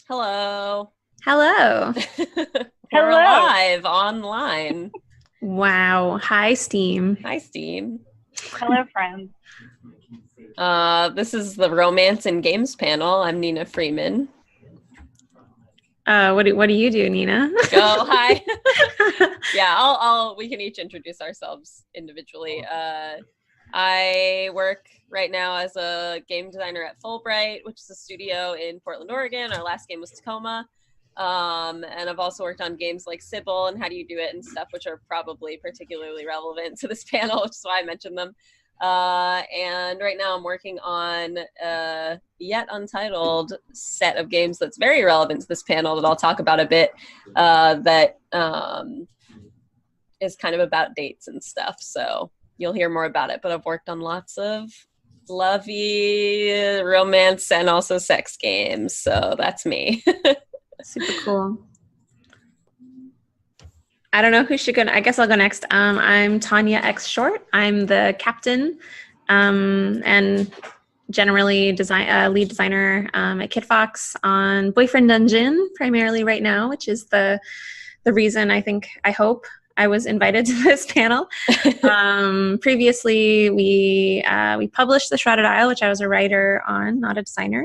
Hello. Hello. We're Hello. alive online. Wow. Hi, Steam. Hi, Steam. Hello, friends. This is the Romance and Games panel. I'm Nina Freeman. What do you do, Nina? Oh, hi. Yeah, we can each introduce ourselves individually. I work right now as a game designer at Fullbright, which is a studio in Portland, Oregon. Our last game was Tacoma. And I've also worked on games like Sybil and How Do You Do It and stuff, which are probably particularly relevant to this panel, which is why I mentioned them. And right now I'm working on a yet untitled set of games that's very relevant to this panel that I'll talk about a bit, that is kind of about dates and stuff. So you'll hear more about it, but I've worked on lots of lovey romance and also sex games. So that's me. Super cool. I don't know who should go. I guess I'll go next. I'm Tanya X Short. I'm the captain and generally lead designer at Kitfox on Boyfriend Dungeon, primarily right now, which is the reason I hope I was invited to this panel. Previously, we published The Shrouded Isle, which I was a writer on, not a designer.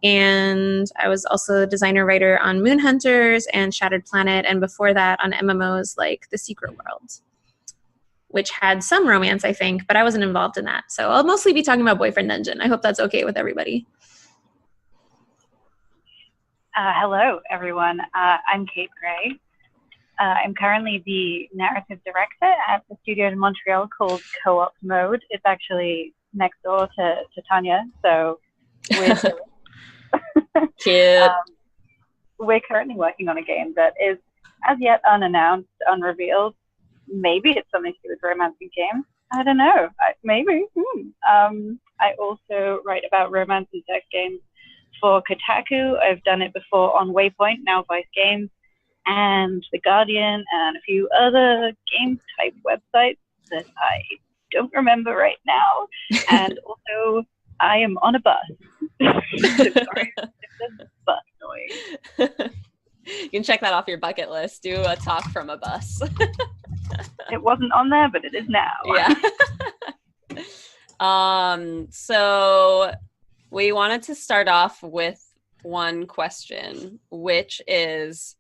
And I was also a designer-writer on Moon Hunters and Shattered Planet, and before that on MMOs like The Secret World, which had some romance, I think, but I wasn't involved in that. So I'll mostly be talking about Boyfriend Dungeon. I hope that's okay with everybody. Hello, everyone. I'm Kate Gray. I'm currently the narrative director at the studio in Montreal called Co-op Mode. It's actually next door to Tanya, so we're Cute. We're currently working on a game that is as yet unannounced, unrevealed. Maybe it's something to do with romancing games. I don't know. Maybe. I also write about romance and sex games for Kotaku. I've done it before on Waypoint, now Vice Games, and The Guardian, and a few other game-type websites that I don't remember right now. And also, I am on a bus. Sorry, it's a bus noise. You can check that off your bucket list. Do a talk from a bus. It wasn't on there, but it is now. Yeah. So we wanted to start off with one question, which is,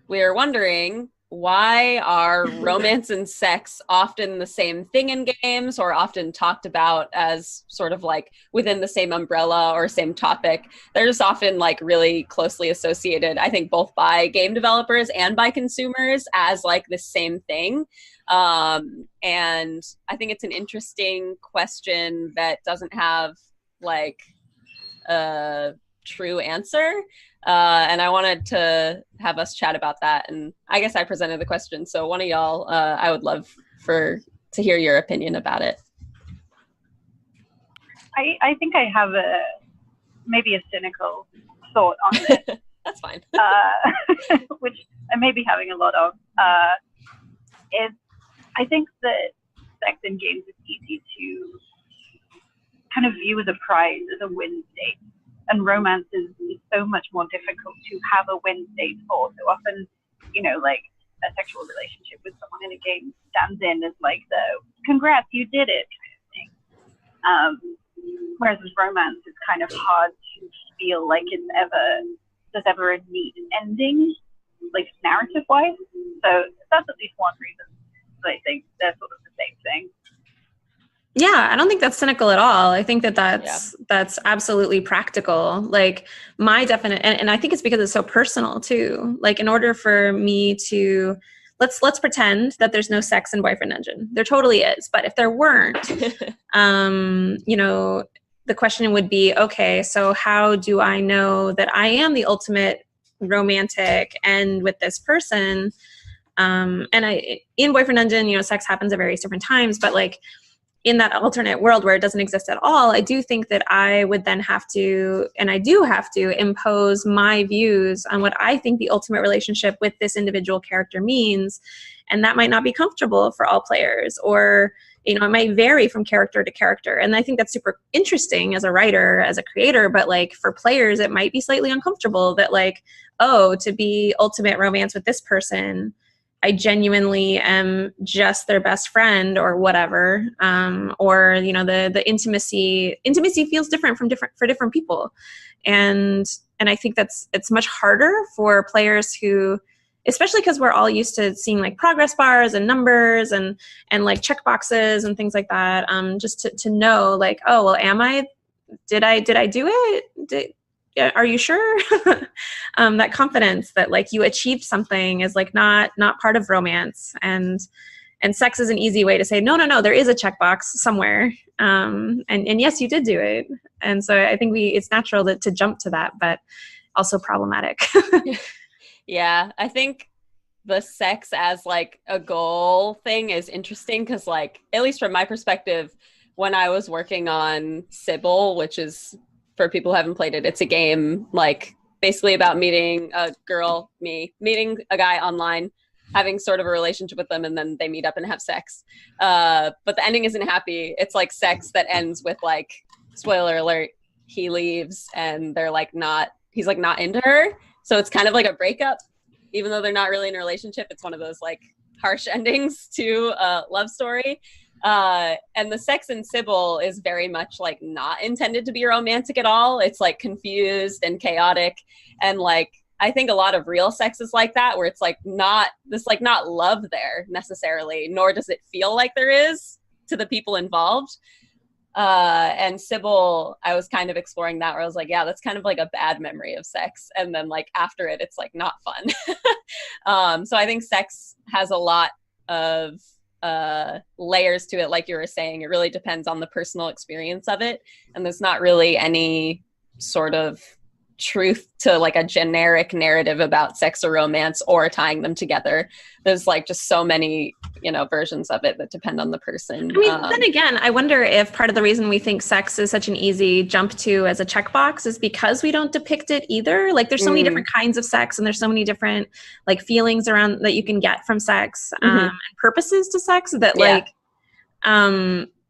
we are wondering, why are romance and sex often the same thing in games, or often talked about as sort of like within the same umbrella or same topic? They're just often like really closely associated, I think, both by game developers and by consumers as like the same thing. And I think it's an interesting question that doesn't have like a true answer. And I wanted to have us chat about that. And I guess I presented the question. So one of y'all, I would love to hear your opinion about it. I think I have maybe a cynical thought on this. That's fine. Which I may be having a lot of. I think that sex in games is easy to kind of view as a prize, as a win state. And romance is so much more difficult to have a win state for. So often, like a sexual relationship with someone in a game stands in as like the congrats, you did it kind of thing. Whereas with romance, it's kind of hard to feel like there's ever a neat ending, like narrative-wise. So that's at least one reason that I think they're sort of the same thing. Yeah, I don't think that's cynical at all. I think that's absolutely practical. Like my definite, and I think it's because it's so personal too. Like in order for me to, let's pretend that there's no sex in Boyfriend Dungeon. There totally is. But if there weren't, the question would be, okay, so how do I know that I am the ultimate romantic and with this person? And in Boyfriend Dungeon, sex happens at various different times, but like, in that alternate world where it doesn't exist at all, I do think that I would then have to, and I do have to, impose my views on what I think the ultimate relationship with this individual character means. And that might not be comfortable for all players. Or, you know, it might vary from character to character. And I think that's super interesting as a writer, as a creator, but like for players, it might be slightly uncomfortable that like, oh, to be ultimate romance with this person, I genuinely am just their best friend or whatever. Or, you know, the intimacy feels different for different people. And I think it's much harder for players who, especially because we're all used to seeing like progress bars and numbers and like checkboxes and things like that. Just to know like, oh, well, did I do it? Are you sure? That confidence that like you achieved something is like not part of romance, and sex is an easy way to say, no, there is a checkbox somewhere. And yes, you did do it. And so I think it's natural to jump to that, but also problematic. Yeah, I think the sex as like a goal thing is interesting because like, at least from my perspective, when I was working on Sybil, which is, for people who haven't played it, it's a game like basically about meeting a guy online, having sort of a relationship with them, and then they meet up and have sex. But the ending isn't happy. It's like sex that ends with like, spoiler alert, he leaves and he's like not into her. So it's kind of like a breakup, even though they're not really in a relationship. It's one of those like harsh endings to a love story. And the sex in Sybil is very much like not intended to be romantic at all. It's like confused and chaotic. And like, I think a lot of real sex is like that, where it's like not love there necessarily, nor does it feel like there is to the people involved. And Sybil, I was kind of exploring that, where I was like, yeah, that's kind of like a bad memory of sex. And then like after it, it's like not fun. So I think sex has a lot of layers to it. Like you were saying, it really depends on the personal experience of it. And there's not really any sort of truth to like a generic narrative about sex or romance or tying them together. There's like just so many, you know, versions of it that depend on the person. I mean, then again, I wonder if part of the reason we think sex is such an easy jump to as a checkbox is because we don't depict it either. Like there's so many different kinds of sex, and there's so many different like feelings around that you can get from sex, and purposes to sex that like,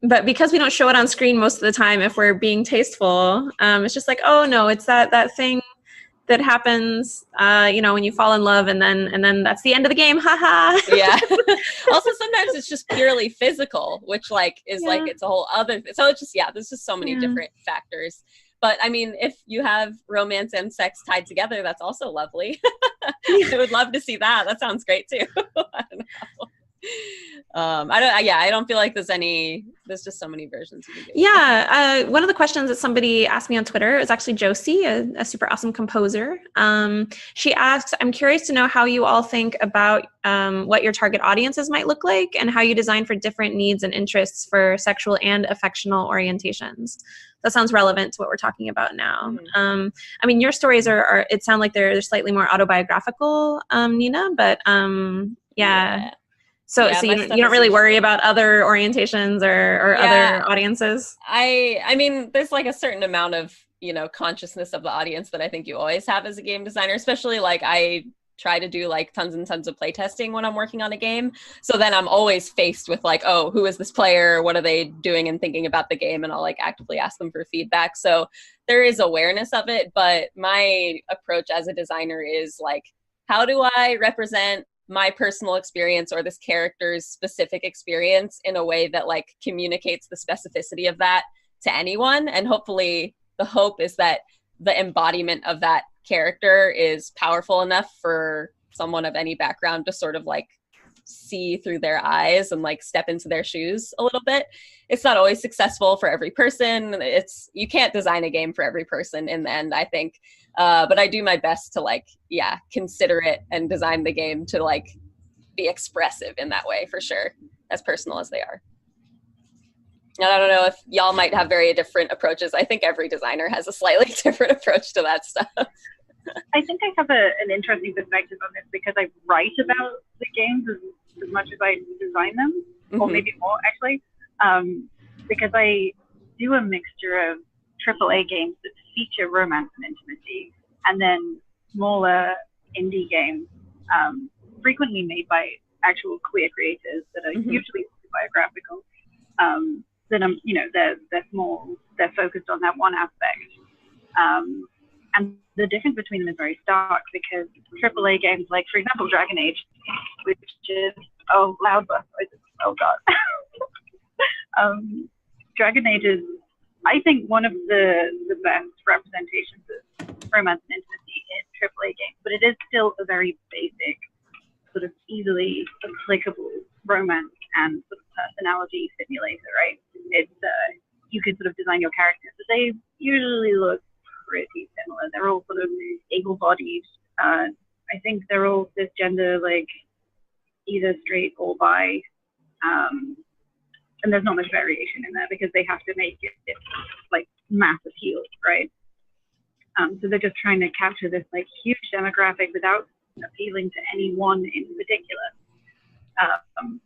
but because we don't show it on screen most of the time, if we're being tasteful, it's just like, oh no, it's that thing that happens, you know, when you fall in love, and then that's the end of the game. Haha. Yeah. Also, sometimes it's just purely physical, which like is like it's a whole other. So it's just there's just so many different factors. But I mean, if you have romance and sex tied together, that's also lovely. I would love to see that. That sounds great too. I don't know. I don't feel like there's just so many versions you can do. Yeah. One of the questions that somebody asked me on Twitter is actually Josie, a super awesome composer. She asks, I'm curious to know how you all think about what your target audiences might look like and how you design for different needs and interests for sexual and affectional orientations. That sounds relevant to what we're talking about now. I mean, your stories are it sound like they're slightly more autobiographical, Nina, but yeah. So you don't really worry about other orientations or other audiences? I mean, there's like a certain amount of, you know, consciousness of the audience that I think you always have as a game designer, especially like I try to do like tons and tons of playtesting when I'm working on a game. So then I'm always faced with like, oh, who is this player? What are they doing and thinking about the game? And I'll like actively ask them for feedback. So there is awareness of it, but my approach as a designer is like, how do I represent my personal experience or this character's specific experience in a way that like communicates the specificity of that to anyone? And hopefully the hope is that the embodiment of that character is powerful enough for someone of any background to sort of like see through their eyes and like step into their shoes a little bit. It's not always successful for every person. You can't design a game for every person in the end, I think. But I do my best to like, consider it and design the game to like be expressive in that way for sure, as personal as they are. And I don't know if y'all might have very different approaches. I think every designer has a slightly different approach to that stuff. I think I have an interesting perspective on this because I write about the games as much as I design them, or maybe more actually, because I do a mixture of AAA games that feature romance and intimacy, and then smaller indie games, frequently made by actual queer creators that are usually biographical. then they're small, they're focused on that one aspect, and the difference between them is very stark because AAA games like, for example, Dragon Age, which is loud bus noises. Oh god. Dragon Age is, I think, one of the best representations of romance and intimacy in AAA games, but it is still a very basic, sort of easily applicable romance and sort of personality simulator, right? It's you could sort of design your characters, but they usually look pretty similar. They're all sort of able-bodied. I think they're all cisgender, like either straight or bi. And there's not much variation in there because they have to make it like mass appeal, right? So they're just trying to capture this like huge demographic without appealing to anyone in particular. And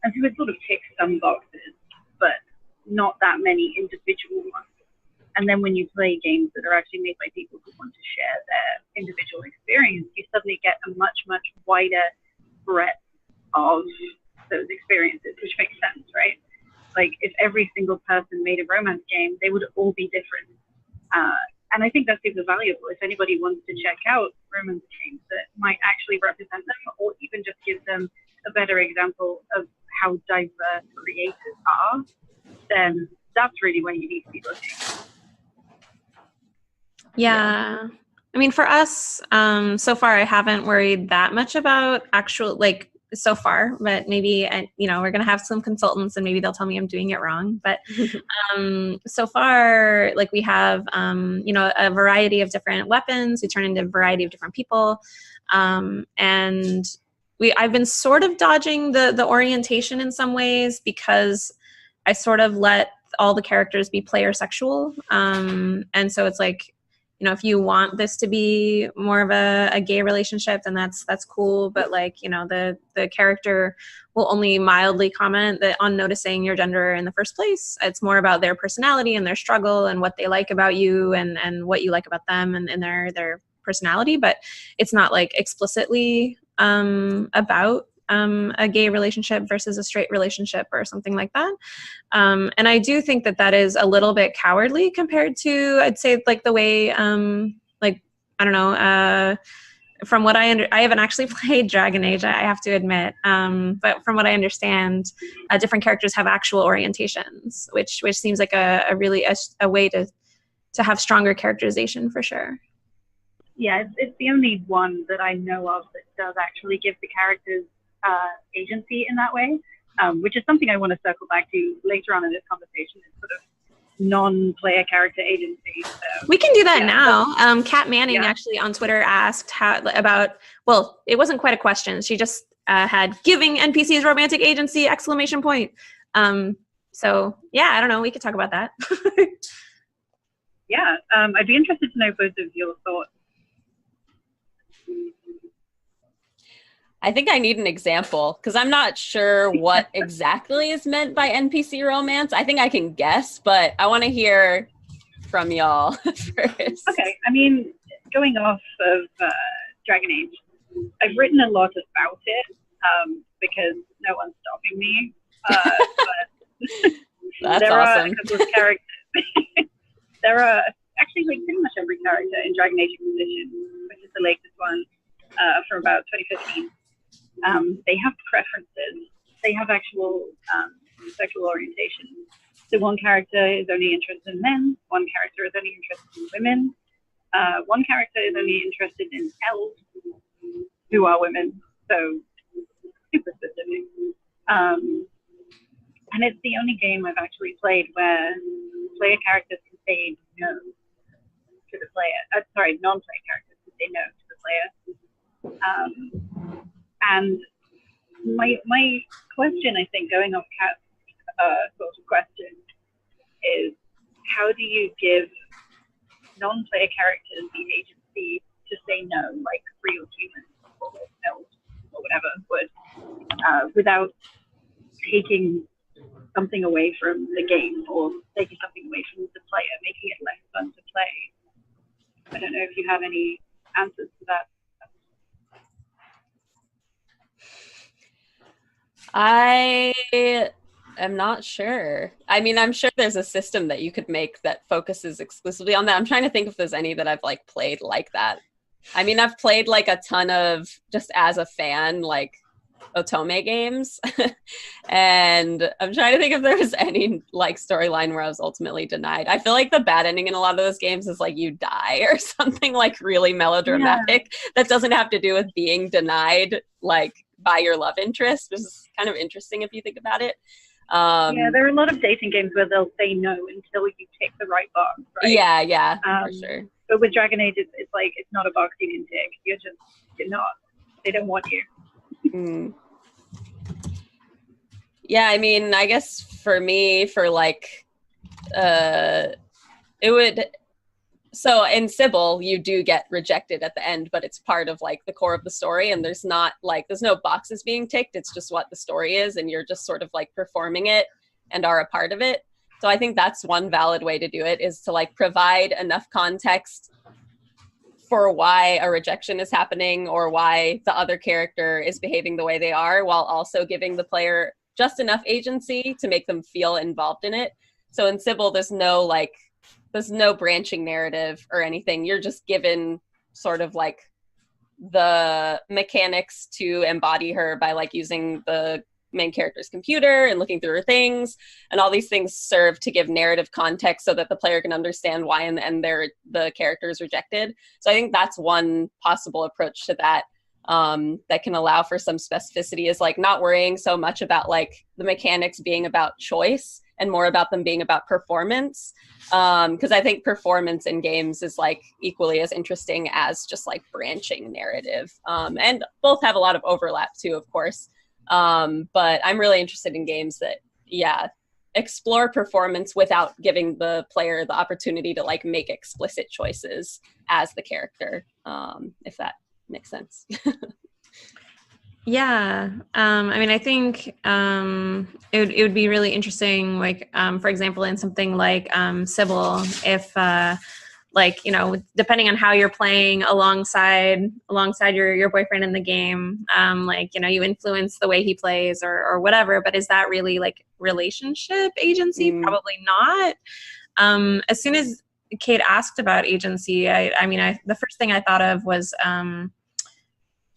so it sort of ticks some boxes, but not that many individual ones. And then when you play games that are actually made by people who want to share their individual experience, you suddenly get a much, much wider breadth of those experiences, which makes sense, right? Like if every single person made a romance game, they would all be different. And I think that's super valuable. If anybody wants to check out romance games that might actually represent them or even just give them a better example of how diverse creators are, then that's really where you need to be looking. Yeah. I mean, for us, so far, I haven't worried that much about actual, like, so far, but maybe, we're going to have some consultants and maybe they'll tell me I'm doing it wrong. But so far, like we have, a variety of different weapons. We turn into a variety of different people. And I've been sort of dodging the orientation in some ways because I sort of let all the characters be player sexual. And so it's like, if you want this to be more of a gay relationship, then that's cool. But like, the character will only mildly comment on noticing your gender in the first place. It's more about their personality and their struggle and what they like about you and what you like about them and their personality. But it's not like explicitly about a gay relationship versus a straight relationship or something like that. And I do think that is a little bit cowardly compared to, I'd say, like the way, I don't know, from what I haven't actually played Dragon Age, I have to admit. But from what I understand, different characters have actual orientations, which seems like a really a way to have stronger characterization for sure. Yeah, it's the only one that I know of that does actually give the characters agency in that way, which is something I want to circle back to later on in this conversation. Is sort of non-player character agency. So, we can do that now. Kat Manning actually on Twitter asked well, it wasn't quite a question. She just had giving NPCs romantic agency ! So yeah, I don't know. We could talk about that. Yeah, I'd be interested to know both of your thoughts. I think I need an example because I'm not sure what exactly is meant by NPC romance. I think I can guess, but I want to hear from y'all first. Okay, I mean, going off of Dragon Age, I've written a lot about it because no one's stopping me. But That's there awesome. are a couple of characters. There are actually like pretty much every character in Dragon Age Inquisition, which is the latest one from about 2015. They have preferences. They have actual sexual orientation. So one character is only interested in men. One character is only interested in women. One character is only interested in elves, who are women. So super specific. And it's the only game I've actually played where player characters can say no to the player. Sorry, non-player characters can say no to the player. And my question, I think, going off Kat's sort of question, is how do you give non-player characters the agency to say no, like real humans or elves or whatever would, without taking something away from the game or taking something away from the player, making it less fun to play? I don't know if you have any answers to that. I am not sure. I mean, I'm sure there's a system that you could make that focuses exclusively on that. I'm trying to think if there's any that I've like played like that. I mean, I've played like a ton of, just as a fan, like Otome games. And I'm trying to think if there was any like storyline where I was ultimately denied. I feel like the bad ending in a lot of those games is like you die or something like really melodramatic that doesn't have to do with being denied like by your love interest, which is kind of interesting if you think about it. Yeah, there are a lot of dating games where they'll say no until you tick the right box, right? Yeah, for sure. But with Dragon Age, it's like, it's not a box you can tick. You're not. They don't want you. Yeah, I mean, I guess for me, for like, it would, so in Sybil, you do get rejected at the end, but it's part of like the core of the story, and there's not like, there's no boxes being ticked, it's just what the story is, and you're just sort of like performing it and are a part of it. So I think that's one valid way to do it, is to like provide enough context for why a rejection is happening or why the other character is behaving the way they are, while also giving the player just enough agency to make them feel involved in it. So in Sybil, there's no branching narrative or anything. You're just given sort of like the mechanics to embody her by like using the main character's computer and looking through her things, and all these things serve to give narrative context so that the player can understand why in the end the character is rejected. So I think that's one possible approach to that, that can allow for some specificity, is like not worrying so much about like the mechanics being about choice and more about them being about performance, because I think performance in games is like equally as interesting as just like branching narrative, and both have a lot of overlap too, of course. But I'm really interested in games that, explore performance without giving the player the opportunity to like make explicit choices as the character, if that makes sense. Yeah. I mean, I think it would be really interesting, like, for example, in something like Sybil, if like, you know, depending on how you're playing alongside your boyfriend in the game, like, you know, you influence the way he plays or whatever, but is that really like relationship agency? Probably not. As soon as Kate asked about agency, I mean, the first thing I thought of was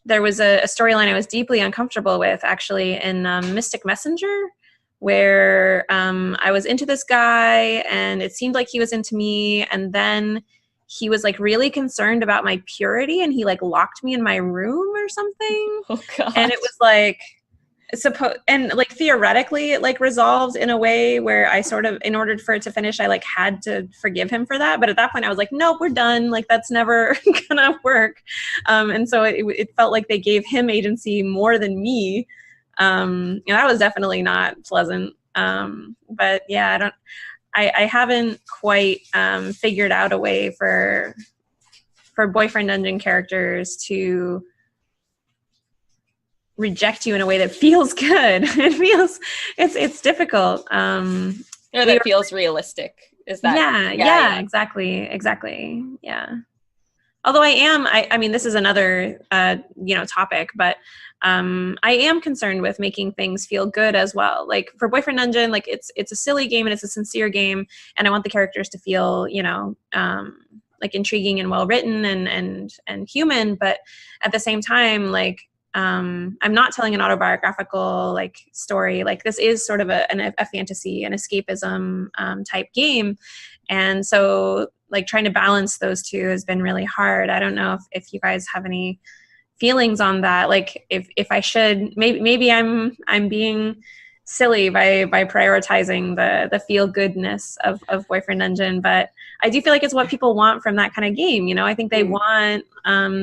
there was a storyline I was deeply uncomfortable with, actually, in Mystic Messenger, where I was into this guy and it seemed like he was into me, and then he was like really concerned about my purity and he like locked me in my room or something. Oh god. And it was like and like theoretically it like resolved in a way where I sort of, in order for it to finish, I like had to forgive him for that, but at that point I was like, nope, we're done, like that's never gonna work. And so it felt like they gave him agency more than me. And that was definitely not pleasant. But yeah, I haven't quite figured out a way for boyfriend dungeon characters to reject you in a way that feels good. It's difficult. Or that feels realistic. Is that? Yeah, exactly. Yeah. Although I mean, this is another, topic, but I am concerned with making things feel good as well. Like for Boyfriend Dungeon, like it's a silly game and it's a sincere game, and I want the characters to feel, like intriguing and well written and human, but at the same time, like I'm not telling an autobiographical like story. Like this is sort of a fantasy, an escapism type game, and so like trying to balance those two has been really hard. I don't know if you guys have any feelings on that. Like if I should, maybe I'm being silly by prioritizing the feel goodness of Boyfriend Dungeon, but I do feel like it's what people want from that kind of game. I think they want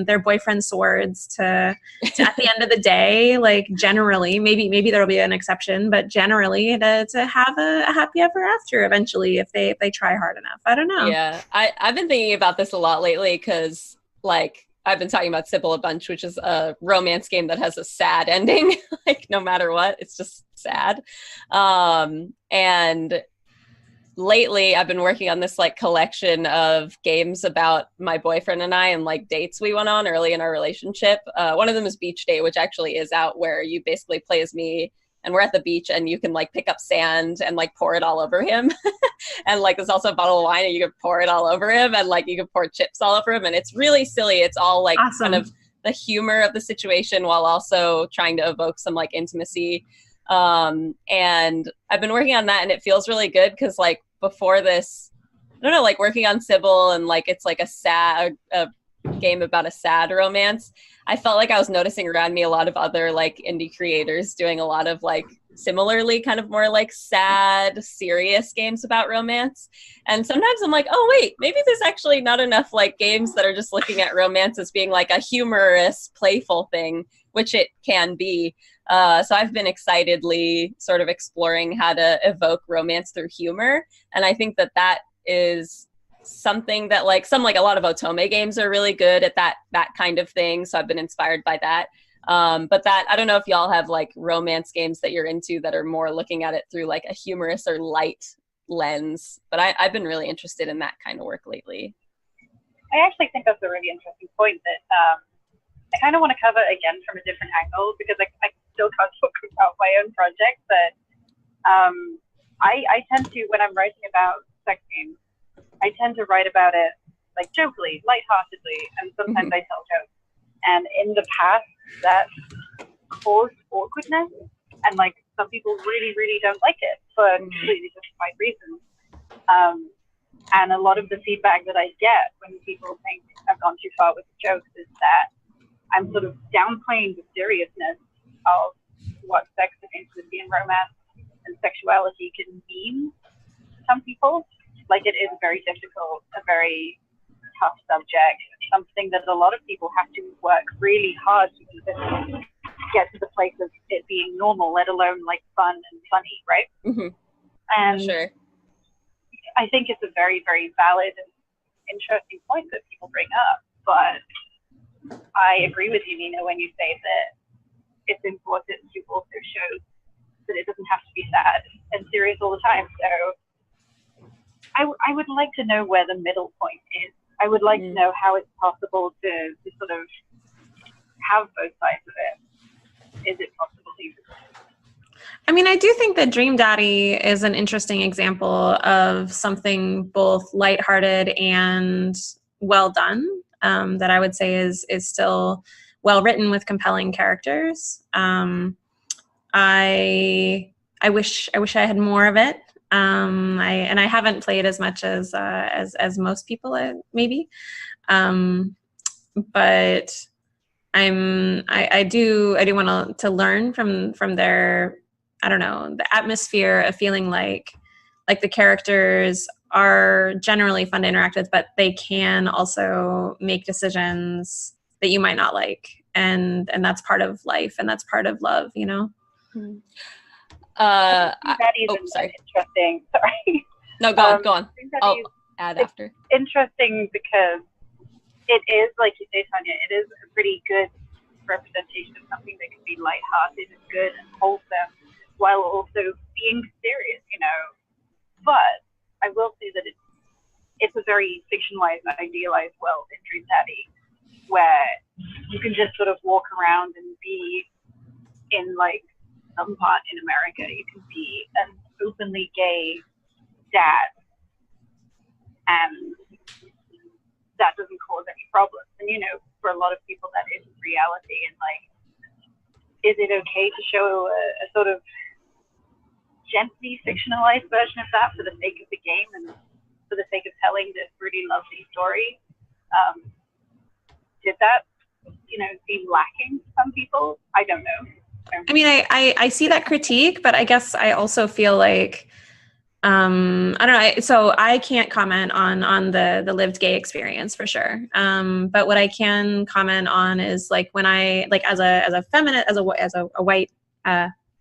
their boyfriend swords to at the end of the day, like generally, maybe there'll be an exception, but generally to have a happy ever after eventually if they try hard enough. I don't know. Yeah, I've been thinking about this a lot lately because like I've been talking about Sybil a bunch, which is a romance game that has a sad ending. Like no matter what, it's just sad. And lately I've been working on this like collection of games about my boyfriend and I and like dates we went on early in our relationship. One of them is Beach Date, which actually is out, where you basically play as me and we're at the beach, and you can like pick up sand and like pour it all over him. And like there's also a bottle of wine, and you can pour it all over him, and like you can pour chips all over him, and it's really silly. It's all like Awesome. kind of the humor of the situation while also trying to evoke some like intimacy. And I've been working on that, and it feels really good because like before this, I don't know, like working on Sybil, and like it's like a game about a sad romance. I felt like I was noticing around me a lot of other like indie creators doing a lot of like similarly kind of more like sad, serious games about romance. And sometimes I'm like, oh wait, maybe there's actually not enough like games that are just looking at romance as being like a humorous, playful thing, which it can be. So I've been excitedly sort of exploring how to evoke romance through humor. And I think that that is something that like a lot of otome games are really good at that kind of thing. So I've been inspired by that. But that, I don't know if y'all have like romance games that you're into that are more looking at it through like a humorous or light lens. But I've been really interested in that kind of work lately. I actually think that's a really interesting point that I kind of want to cover again from a different angle, because I still can't talk about my own project, but I tend to, when I'm writing about sex games, I tend to write about it like jokily, lightheartedly, and sometimes I tell jokes. And in the past, that caused awkwardness, and like some people really, really don't like it for completely justified reasons. And a lot of the feedback that I get when people think I've gone too far with the jokes is that I'm sort of downplaying the seriousness of what sex and intimacy and romance and sexuality can mean to some people. Like, it is very difficult, a very tough subject, something that a lot of people have to work really hard to even get to the place of it being normal, let alone like fun and funny, right? And sure. I think it's a very, very valid and interesting point that people bring up. But I agree with you, Nina, when you say that it's important to also show that it doesn't have to be sad and serious all the time. So I would like to know where the middle point is. I would like to know how it's possible to sort of have both sides of it. Is it possible even? I mean, I do think that Dream Daddy is an interesting example of something both lighthearted and well done, that I would say is still well written with compelling characters. I wish I had more of it. I haven't played as much as most people maybe, but I do want to learn from their, I don't know, the atmosphere of feeling like the characters are generally fun to interact with, but they can also make decisions that you might not like, and that's part of life, and that's part of love, you know. That is interesting. Sorry. No, go on. I'll add after. Interesting because it is, like you say, Tanya, it is a pretty good representation of something that can be lighthearted and good and wholesome while also being serious, you know. But I will say that it's a very fictionalized and idealized world in Dream Daddy, where you can just sort of walk around and be in like some part in America. You can be an openly gay dad, and that doesn't cause any problems. And you know, for a lot of people, that is reality. And like, is it okay to show a sort of gently fictionalized version of that for the sake of the game and for the sake of telling this really lovely story? Did that, you know, seem lacking to some people? I don't know. I mean, I see that critique, but I guess I also feel like, I don't know. So I can't comment on the lived gay experience for sure. But what I can comment on is like when I, like as a feminist, as a white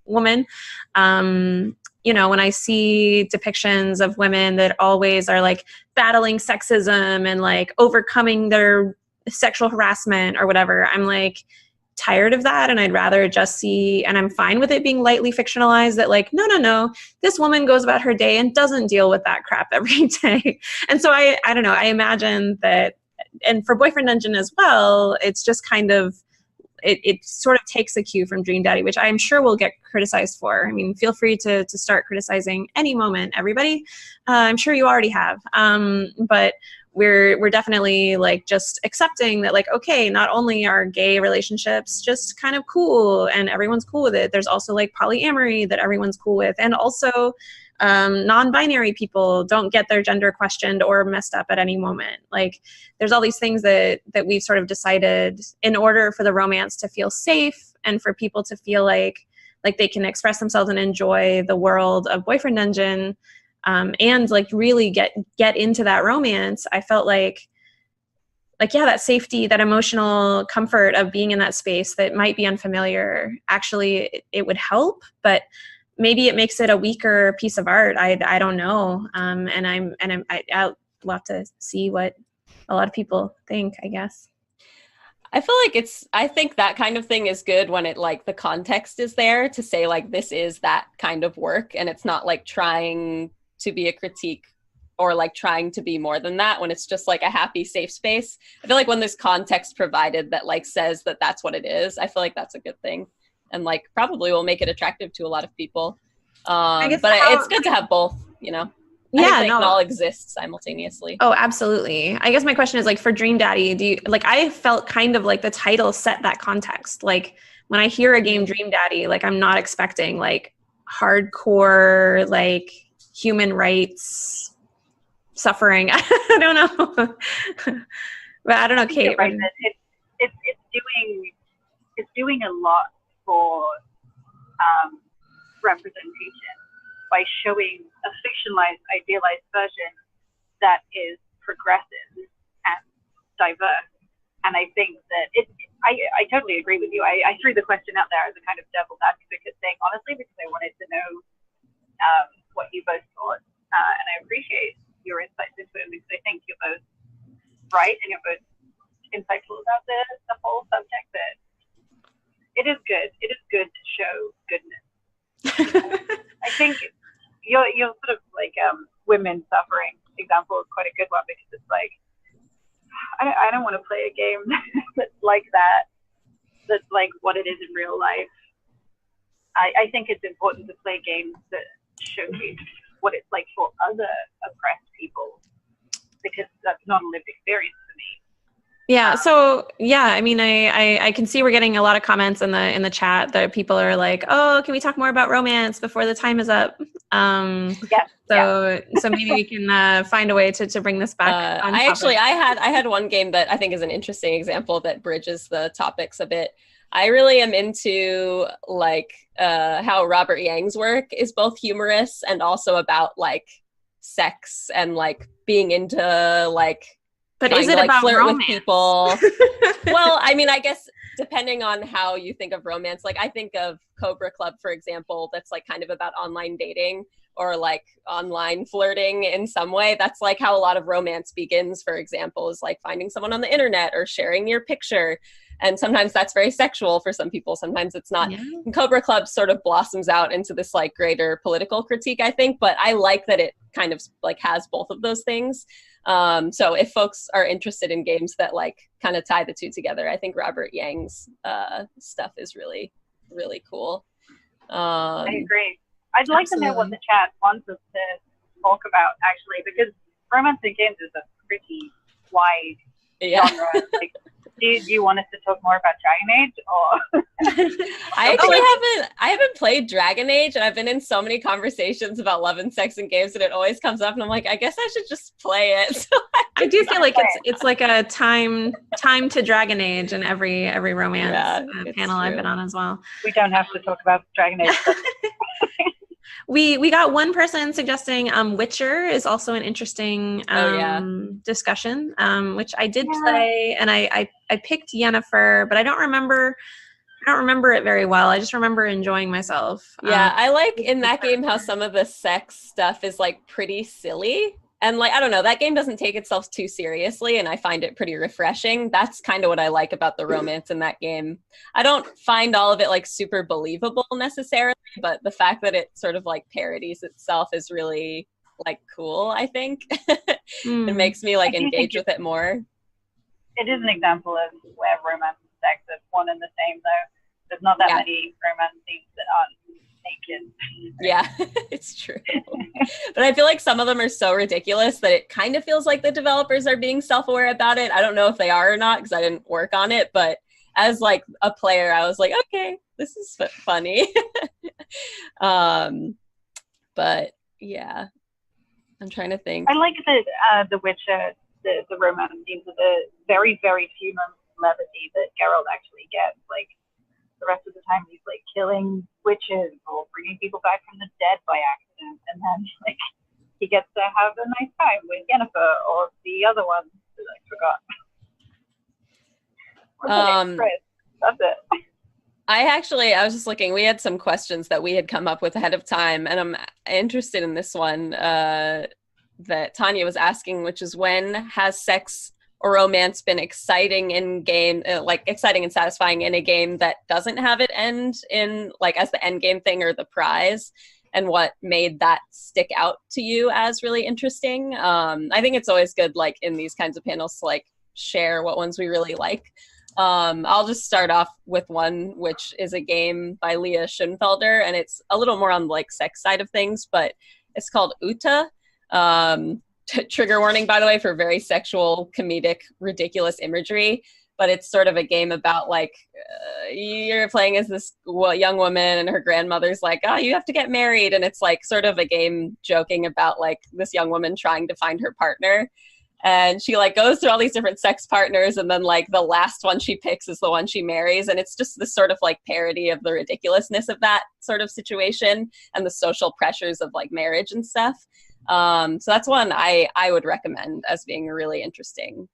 woman, you know, when I see depictions of women that always are like battling sexism and like overcoming their sexual harassment or whatever, I'm like tired of that, and I'd rather just see, and I'm fine with it being lightly fictionalized, that like, no, this woman goes about her day and doesn't deal with that crap every day. And so I don't know, I imagine that, and for Boyfriend Dungeon as well, it's just kind of, it sort of takes a cue from Dream Daddy, which I'm sure will get criticized for. I mean, feel free to start criticizing any moment, everybody. I'm sure you already have. But we're definitely like just accepting that, like, okay, not only are gay relationships just kind of cool and everyone's cool with it, there's also like polyamory that everyone's cool with, and also non-binary people don't get their gender questioned or messed up at any moment. Like, there's all these things that we've sort of decided in order for the romance to feel safe and for people to feel like they can express themselves and enjoy the world of Boyfriend Dungeon, and like really get into that romance. I felt like yeah, that safety, that emotional comfort of being in that space that might be unfamiliar, actually it would help, but maybe it makes it a weaker piece of art. I don't know. I'll have to see what a lot of people think, I guess. I feel like I think that kind of thing is good when it, like, the context is there to say, like, this is that kind of work, and it's not like trying to be a critique or like trying to be more than that, when it's just like a happy, safe space. I feel like when there's context provided that like says that that's what it is, I feel like that's a good thing, and like probably will make it attractive to a lot of people. But it's good to have both, you know? Yeah, I think they can all exist simultaneously. Oh, absolutely. I guess my question is, like, for Dream Daddy, do you, like, I felt kind of like the title set that context. Like, when I hear a game Dream Daddy, like, I'm not expecting like hardcore, like, human rights suffering. I don't know. But I don't know, Kate. Right. It's doing a lot for representation by showing a fictionalized, idealized version that is progressive and diverse. And I think that I totally agree with you. I threw the question out there as a kind of devil's advocate thing, honestly, because I wanted to know what you both thought. And I appreciate your insights into it, because I think you're both right and you're both insightful about the whole subject. That it is good. It is good to show goodness. I think your sort of like women suffering example is quite a good one, because it's like I don't want to play a game that's like that. That's like what it is in real life. I think it's important to play games that showcase what it's like for other oppressed people, because that's not a lived experience for me. Yeah. So yeah, I mean, I can see we're getting a lot of comments in the chat that people are like, oh, can we talk more about romance before the time is up? So maybe we can find a way to bring this back. I had one game that I think is an interesting example that bridges the topics a bit. I really am into like how Robert Yang's work is both humorous and also about like sex and like being into like. But is it about flirt romance? With people? Well, I mean, I guess depending on how you think of romance, like I think of Cobra Club, for example, that's like kind of about online dating or like online flirting in some way. That's like how a lot of romance begins, for example, is like finding someone on the internet or sharing your picture. And sometimes that's very sexual for some people. Sometimes it's not. Yeah. And Cobra Club sort of blossoms out into this like greater political critique, I think. But I like that it kind of like has both of those things. So if folks are interested in games that like kind of tie the two together, I think Robert Yang's stuff is really, really cool. I agree. I'd like to know what the chat wants us to talk about, actually, because romance in games is a pretty wide genre. Like, do you want us to talk more about Dragon Age, or? I haven't played Dragon Age, and I've been in so many conversations about love and sex in games, and it always comes up, and I'm like, I guess I should just play it. So I do feel like it's like a time to Dragon Age in every romance panel I've been on as well. We don't have to talk about Dragon Age. We got one person suggesting Witcher is also an interesting discussion, which I did play, and I picked Yennefer, but I don't remember it very well. I just remember enjoying myself. Yeah, I like in that game how some of the sex stuff is like pretty silly. And like, I don't know, that game doesn't take itself too seriously, and I find it pretty refreshing. That's kind of what I like about the romance in that game. I don't find all of it like super believable necessarily, but the fact that it sort of like parodies itself is really like cool, I think. It makes me like engage with it more. It is an example of where romance and sex are one and the same not that Yeah. many romance themes that aren't naked. Yeah, it's true. But I feel like some of them are so ridiculous that it kind of feels like the developers are being self-aware about it. I don't know if they are or not because I didn't work on it, but as like a player, I was like, okay, this is funny. But yeah, I'm trying to think. I like that The Witcher, the romance themes are the very, very few moments of levity that Geralt actually gets. Like, the rest of the time he's like killing witches or bringing people back from the dead by accident, and then like he gets to have a nice time with Yennefer or the other one that I forgot. That's it. I was just looking, we had some questions that we had come up with ahead of time, and I'm interested in this one that Tanya was asking, which is, when has sex or romance been exciting in game, like exciting and satisfying in a game that doesn't have it end in like as the end game thing or the prize, and what made that stick out to you as really interesting? I think it's always good, like in these kinds of panels, to like share what ones we really like. I'll just start off with one, which is a game by Leah Schoenfelder, and it's a little more on like sex side of things, but it's called Ulta. Trigger warning, by the way, for very sexual, comedic, ridiculous imagery. But it's sort of a game about like you're playing as this young woman, and her grandmother's like, oh, you have to get married. And it's like sort of a game joking about like this young woman trying to find her partner. And she like goes through all these different sex partners, and then like the last one she picks is the one she marries. And it's just this sort of like parody of the ridiculousness of that sort of situation and the social pressures of like marriage and stuff. So that's one I would recommend as being really interesting.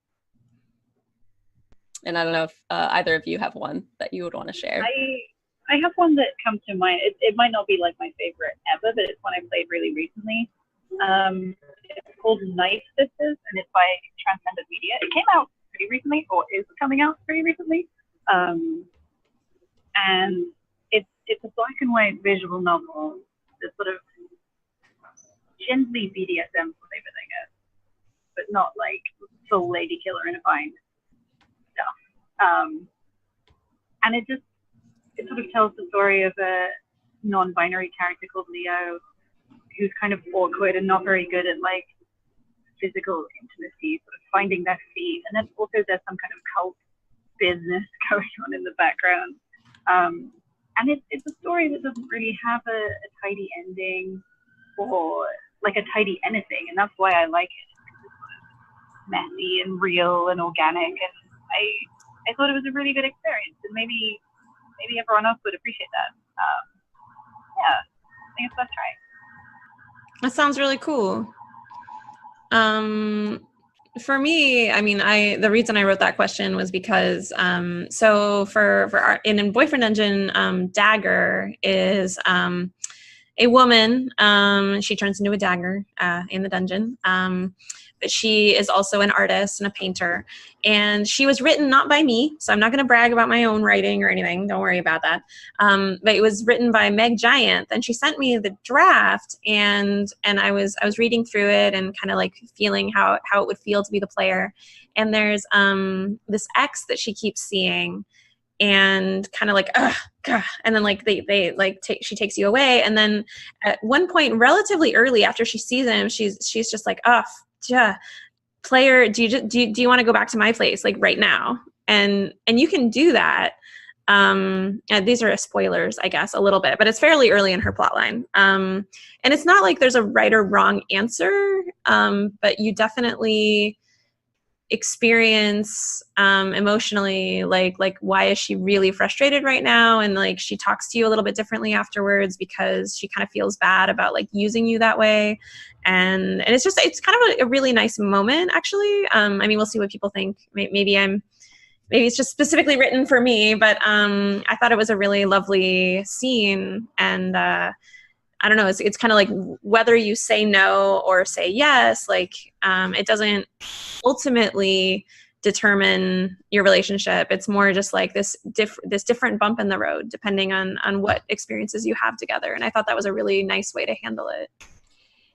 And I don't know if either of you have one that you would want to share. I have one that comes to mind. It might not be like my favorite ever, but it's one I played really recently. It's called Night Sisters, and it's by Transcendent Media. It came out pretty recently, or is coming out pretty recently. And it's a black and white visual novel that's sort of gently BDSM flavored, I guess, but not like full lady killer in a bind stuff. And it sort of tells the story of a non-binary character called Leo, who's kind of awkward and not very good at like physical intimacy, sort of finding their feet. And then also there's some kind of cult business going on in the background. And it's a story that doesn't really have a tidy ending or like a tidy anything, and that's why I like it. It's sort of messy and real and organic, and I thought it was a really good experience, and maybe everyone else would appreciate that. Yeah, I think it's worth trying. That sounds really cool. For me, I mean, the reason I wrote that question was because so for in Boyfriend Dungeon, Dagger is a woman. She turns into a dagger in the dungeon. But she is also an artist and a painter. And she was written not by me, so I'm not going to brag about my own writing or anything. Don't worry about that. But it was written by Meg Giant, and she sent me the draft, and I was reading through it and kind of like feeling how it would feel to be the player. And there's this ex that she keeps seeing, and kind of like, ugh, God. And then like they like she takes you away, and then at one point, relatively early after she sees him, she's just like, oh, yeah, player, do you want to go back to my place like right now? And you can do that. And these are spoilers, I guess, a little bit, but it's fairly early in her plotline. And it's not like there's a right or wrong answer, but you definitely experience emotionally like why is she really frustrated right now, and like she talks to you a little bit differently afterwards because she kind of feels bad about like using you that way, and it's kind of a really nice moment actually. I mean, we'll see what people think. Maybe it's just specifically written for me, but I thought it was a really lovely scene, and I don't know, it's kind of like whether you say no or say yes, like it doesn't ultimately determine your relationship. It's more just like this different bump in the road depending on what experiences you have together. And I thought that was a really nice way to handle it.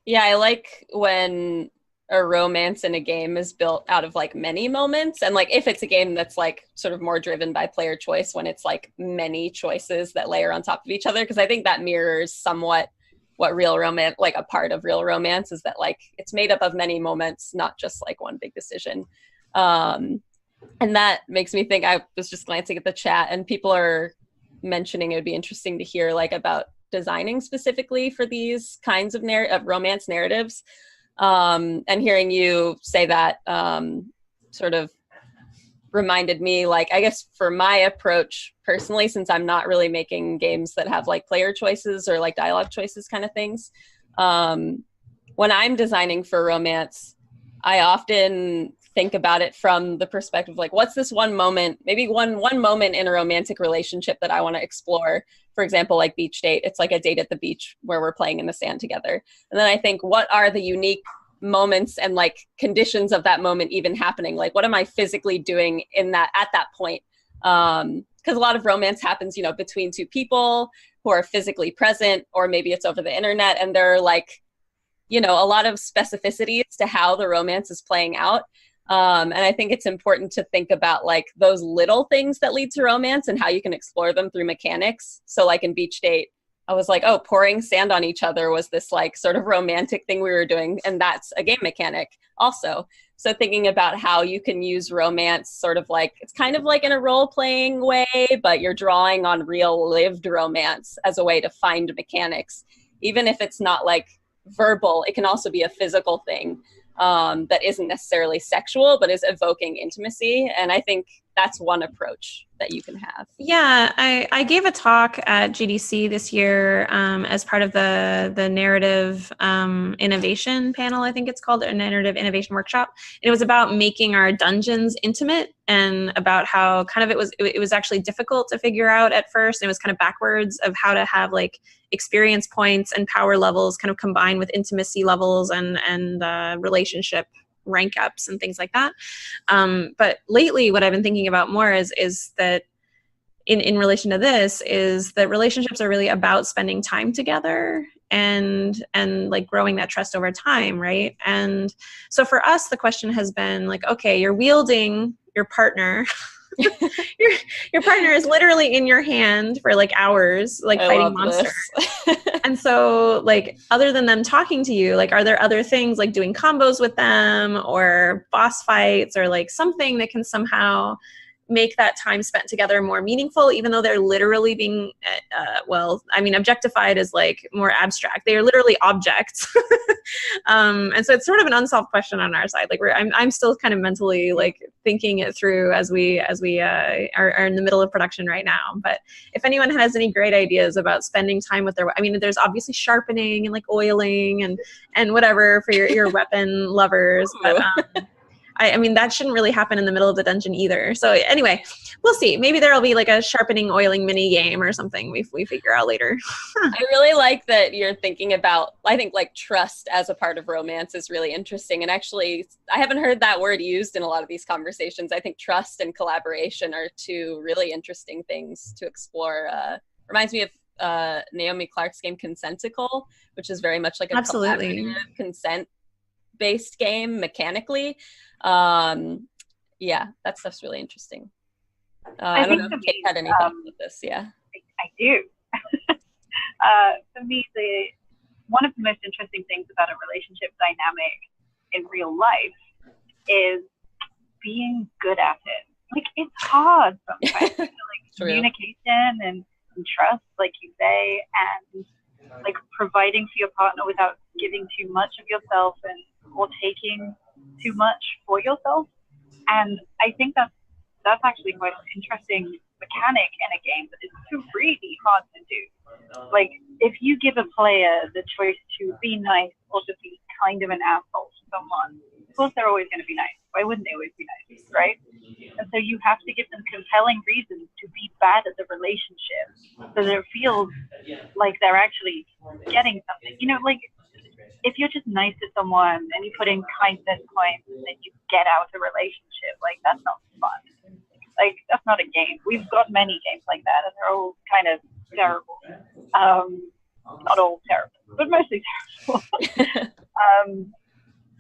Yeah, I like when a romance in a game is built out of like many moments, and like if it's a game that's like sort of more driven by player choice, when it's like many choices that layer on top of each other, because I think that mirrors somewhat what real romance, like a part of real romance, is that like it's made up of many moments, not just like one big decision. And that makes me think, I was just glancing at the chat and people are mentioning it would be interesting to hear like about designing specifically for these kinds of romance narratives. And hearing you say that sort of reminded me, like, I guess for my approach personally, since I'm not really making games that have like player choices or like dialogue choices kind of things, when I'm designing for romance, I often think about it from the perspective, like, what's this one moment, maybe one moment in a romantic relationship that I want to explore. For example, like beach date, it's like a date at the beach where we're playing in the sand together. And then I think, what are the unique moments and like conditions of that moment even happening? Like, what am I physically doing in that, at that point? Because a lot of romance happens, you know, between two people who are physically present, or maybe it's over the internet, and there are like, you know, a lot of specificities to how the romance is playing out. And I think it's important to think about like those little things that lead to romance and how you can explore them through mechanics. So like in Beach Date, I was like, oh, pouring sand on each other was this like sort of romantic thing we were doing. And that's a game mechanic also. So thinking about how you can use romance sort of like, it's kind of like in a role-playing way, but you're drawing on real lived romance as a way to find mechanics. Even if it's not like verbal, it can also be a physical thing. That isn't necessarily sexual, but is evoking intimacy. And I think that's one approach that you can have. Yeah, I gave a talk at GDC this year as part of the narrative innovation panel, I think it's called, a narrative innovation workshop. And it was about making our dungeons intimate, and about how kind of it was actually difficult to figure out at first. It was kind of backwards of how to have like experience points and power levels kind of combined with intimacy levels and relationship rank ups and things like that. But lately what I've been thinking about more is that in relation to this, is that relationships are really about spending time together and like growing that trust over time, right? And so for us, the question has been like, okay, you're wielding your partner. your partner is literally in your hand for like hours, like fighting monsters. And so like, other than them talking to you, like, are there other things like doing combos with them or boss fights or like something that can somehow make that time spent together more meaningful, even though they're literally being, well, I mean, objectified is like more abstract. They are literally objects. And so it's sort of an unsolved question on our side. Like I'm still kind of mentally like thinking it through as we are in the middle of production right now. But if anyone has any great ideas about spending time with their, I mean, there's obviously sharpening and like oiling and whatever for your weapon lovers, but I mean, that shouldn't really happen in the middle of the dungeon either. So anyway, we'll see. Maybe there'll be like a sharpening, oiling mini game or something we figure out later. I really like that you're thinking about, I think like trust as a part of romance is really interesting. And actually, I haven't heard that word used in a lot of these conversations. I think trust and collaboration are two really interesting things to explore. Reminds me of Naomi Clark's game Consentical, which is very much like a collaborative consent-based game mechanically. Yeah, that stuff's really interesting. I don't know if Kate had any thoughts with this. Yeah, I do. For me, one of the most interesting things about a relationship dynamic in real life is being good at it. Like, it's hard sometimes. Like communication and trust, like you say, and like providing for your partner without giving too much of yourself or taking too much for yourself. And I think that's actually quite an interesting mechanic in a game, but it's really hard to do. Like, if you give a player the choice to be nice or to be kind of an asshole to someone, of course they're always going to be nice. Why wouldn't they always be nice, right? And so you have to give them compelling reasons to be bad at the relationship so that it feels like they're actually getting something. You know, like, if you're just nice to someone and you put in kindness points and then you get out a relationship, like, that's not fun. Like, that's not a game. We've got many games like that, and they're all kind of terrible. Not all terrible, but mostly terrible.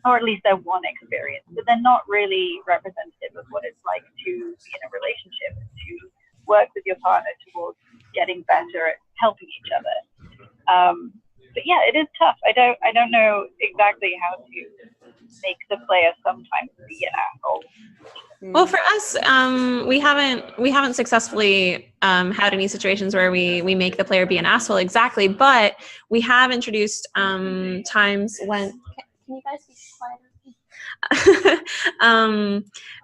or at least they're one experience, but they're not really representative of what it's like to be in a relationship, to work with your partner towards getting better at helping each other. But yeah, it is tough. I don't know exactly how to make the player sometimes be an asshole. Well, for us, we haven't successfully had any situations where we make the player be an asshole exactly, but we have introduced times when. Can you guys be quieter?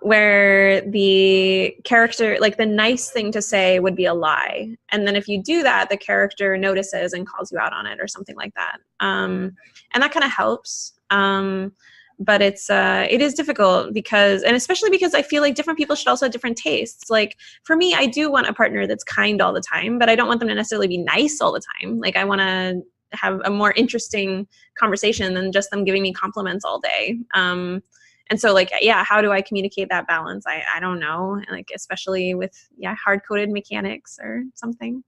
Where the character, like the nice thing to say would be a lie, and then if you do that, the character notices and calls you out on it or something like that, and that kind of helps. But it is difficult because, and especially because I feel like different people should also have different tastes. Like for me, I do want a partner that's kind all the time, but I don't want them to necessarily be nice all the time. Like I want to have a more interesting conversation than just them giving me compliments all day. And so like, yeah, how do I communicate that balance? I don't know, like, especially with, hard-coded mechanics or something.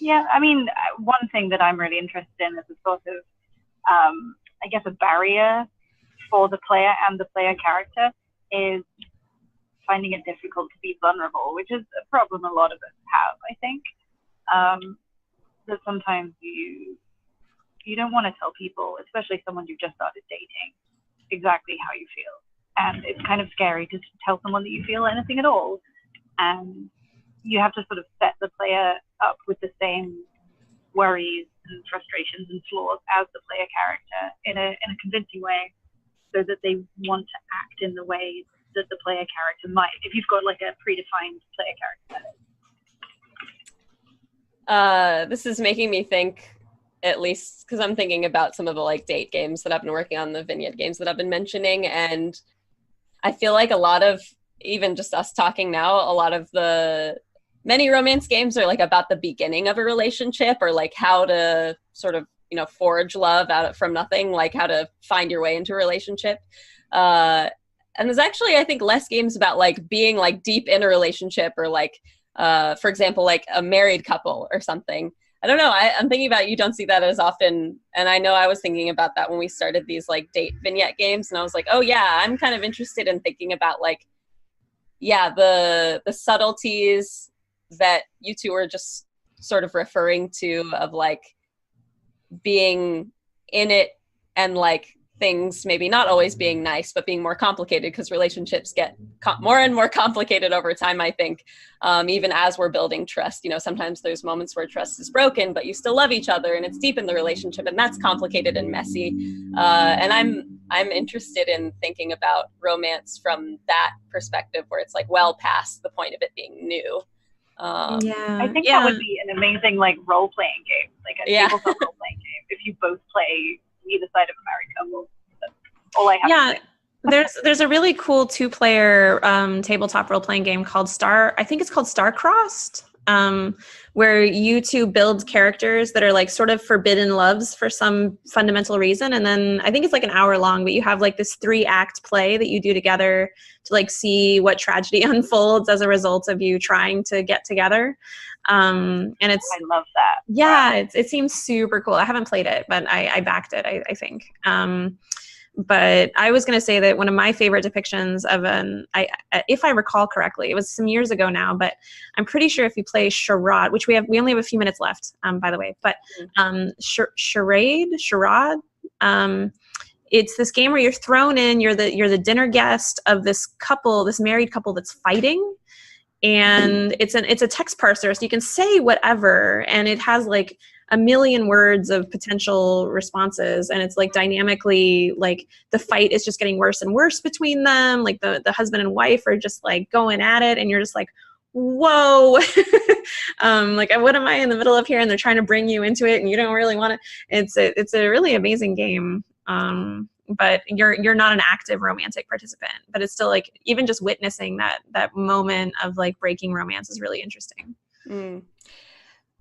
Yeah, I mean, one thing that I'm really interested in is a sort of, I guess, a barrier for the player and the player character is finding it difficult to be vulnerable, which is a problem a lot of us have, I think. That sometimes you don't want to tell people, especially someone you've just started dating, exactly how you feel. And it's kind of scary to tell someone that you feel anything at all. And you have to sort of set the player up with the same worries and frustrations and flaws as the player character in a convincing way, so that they want to act in the way that the player character might, if you've got like a predefined player character. This is making me think, at least because I'm thinking about some of the like date games that I've been working on, the vignette games that I've been mentioning, and I feel like a lot of, even just us talking now, a lot of the many romance games are like about the beginning of a relationship, or like how to sort of, forge love from nothing, like how to find your way into a relationship. And there's actually, I think, less games about like being like deep in a relationship, or like, for example, like a married couple or something. I don't know. I'm thinking about, you don't see that as often. And I know I was thinking about that when we started these like date vignette games, and I was like, oh yeah, I'm kind of interested in thinking about like, the subtleties that you two were just sort of referring to, of like being in it, and like things maybe not always being nice, but being more complicated, because relationships get more and more complicated over time, I think, even as we're building trust. Sometimes there's moments where trust is broken, but you still love each other and it's deep in the relationship, and that's complicated and messy. And I'm interested in thinking about romance from that perspective, where it's like well past the point of it being new. I think that would be an amazing like role-playing game, like a tabletop role-playing game, if you both play either side of a married couple. That's all I have to say. There's a really cool 2-player tabletop role-playing game called Star-Crossed, where you two build characters that are like sort of forbidden loves for some fundamental reason, and then I think it's like an hour long, but you have like this 3-act play that you do together to like see what tragedy unfolds as a result of you trying to get together. And I love that. Yeah, it seems super cool. I haven't played it, but I backed it, I think. But I was going to say that one of my favorite depictions of if I recall correctly, it was some years ago now, but I'm pretty sure if you play Charade, which we only have a few minutes left, by the way, but Charade, it's this game where you're thrown in, you're the dinner guest of this married couple that's fighting. And it's a text parser, so you can say whatever, and it has like a million words of potential responses, and it's like dynamically, like the fight is just getting worse and worse between them, like the husband and wife are just like going at it, and you're just like, whoa. Like, what am I in the middle of here? And they're trying to bring you into it, and you don't really want to. It's a really amazing game. But you're not an active romantic participant, but it's still like, even just witnessing that moment of like breaking romance is really interesting.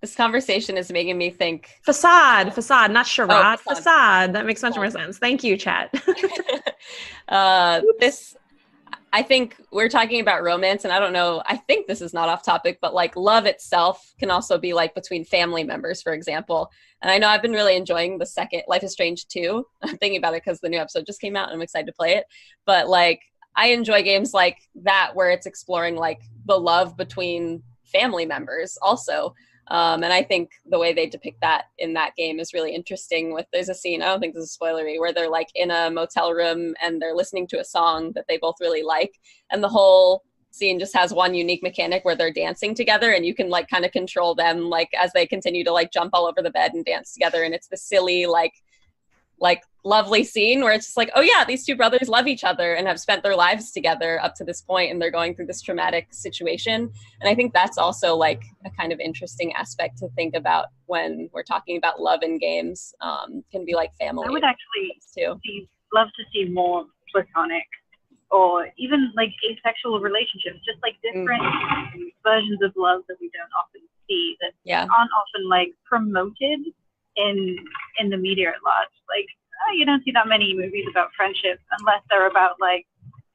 This conversation is making me think. Facade, not charade. Facade. That makes much more sense. Thank you, chat. I I think we're talking about romance, and I don't know, I think this is not off topic, but like love itself can also be like between family members, for example. And I know I've been really enjoying the second Life is Strange 2. I'm thinking about it because the new episode just came out and I'm excited to play it. But like, I enjoy games like that where it's exploring like the love between family members also. And I think the way they depict that in that game is really interesting. There's a scene, I don't think this is spoilery, where they're like in a motel room and they're listening to a song that they both really like. And the whole scene just has one unique mechanic where they're dancing together, and you can like kind of control them like as they continue to like jump all over the bed and dance together. And it's the silly, like lovely scene where it's just like, oh yeah, these two brothers love each other and have spent their lives together up to this point, and they're going through this traumatic situation. And I think that's also like a kind of interesting aspect to think about when we're talking about love in games. Can be like family. I would actually love to see more platonic or even like asexual relationships, just like different versions of love that we don't often see, that aren't often like promoted in the media at large. Like, you don't see that many movies about friendship unless they're about like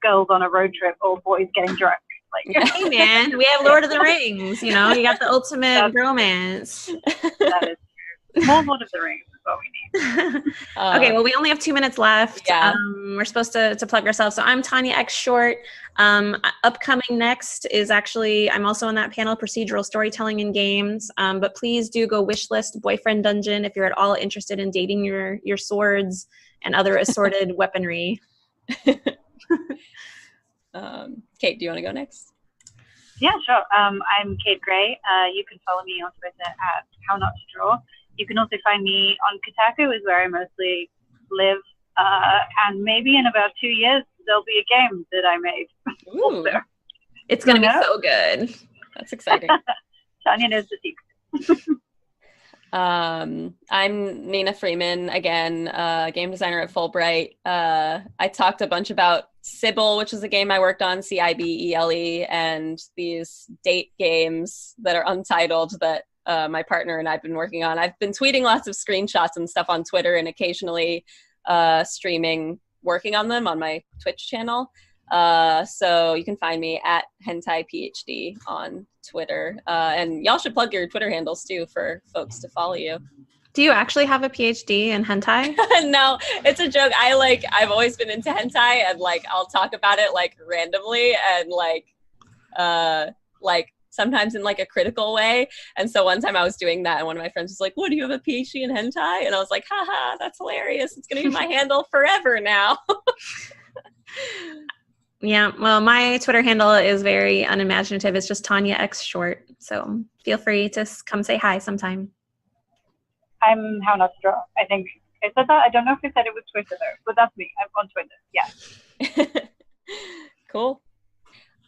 girls on a road trip or boys getting drunk. Like, hey man, we have Lord of the Rings, you know, you got the ultimate romance. That is true. More Lord of the Rings is what we need. Okay, well, we only have 2 minutes left. Yeah. We're supposed to plug ourselves. So I'm Tanya X Short. Upcoming next is actually, I'm also on that panel, procedural storytelling in games. But please do go wishlist Boyfriend Dungeon if you're at all interested in dating your swords and other assorted weaponry. Kate, do you want to go next? Yeah, sure. I'm Kate Gray. You can follow me on Twitter at How Not to Draw. You can also find me on Kotaku, is where I mostly live. And maybe in about 2 years, there'll be a game that I made. Ooh. It's going to be so good. That's exciting. Tanya knows the secret. I'm Nina Freeman, again, game designer at Fullbright. I talked a bunch about Sybil, which is a game I worked on, Cibele, and these date games that are untitled that my partner and I've been working on. I've been tweeting lots of screenshots and stuff on Twitter and occasionally streaming, working on them on my Twitch channel. So you can find me at HentaiPhD on Twitter. And y'all should plug your Twitter handles too for folks to follow you. Do you actually have a PhD in hentai? No, it's a joke. I've always been into hentai, and like I'll talk about it like randomly and like sometimes in like a critical way. And so one time I was doing that and one of my friends was like, "What, do you have a PhD in hentai?" And I was like, haha, that's hilarious. It's gonna be my handle forever now. Yeah, well, my Twitter handle is very unimaginative. It's just Tanya X Short. So feel free to come say hi sometime. I'm How Not to Draw. I think I said that. I don't know if I said it was Twitter though, but that's me. I'm on Twitter. Yeah. Cool.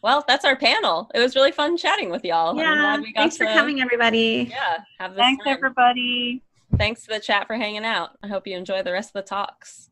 Well, that's our panel. It was really fun chatting with y'all. Yeah. I'm glad we got Thanks for coming, everybody. Yeah. Have this Thanks, time. everybody. Thanks to the chat for hanging out. I hope you enjoy the rest of the talks.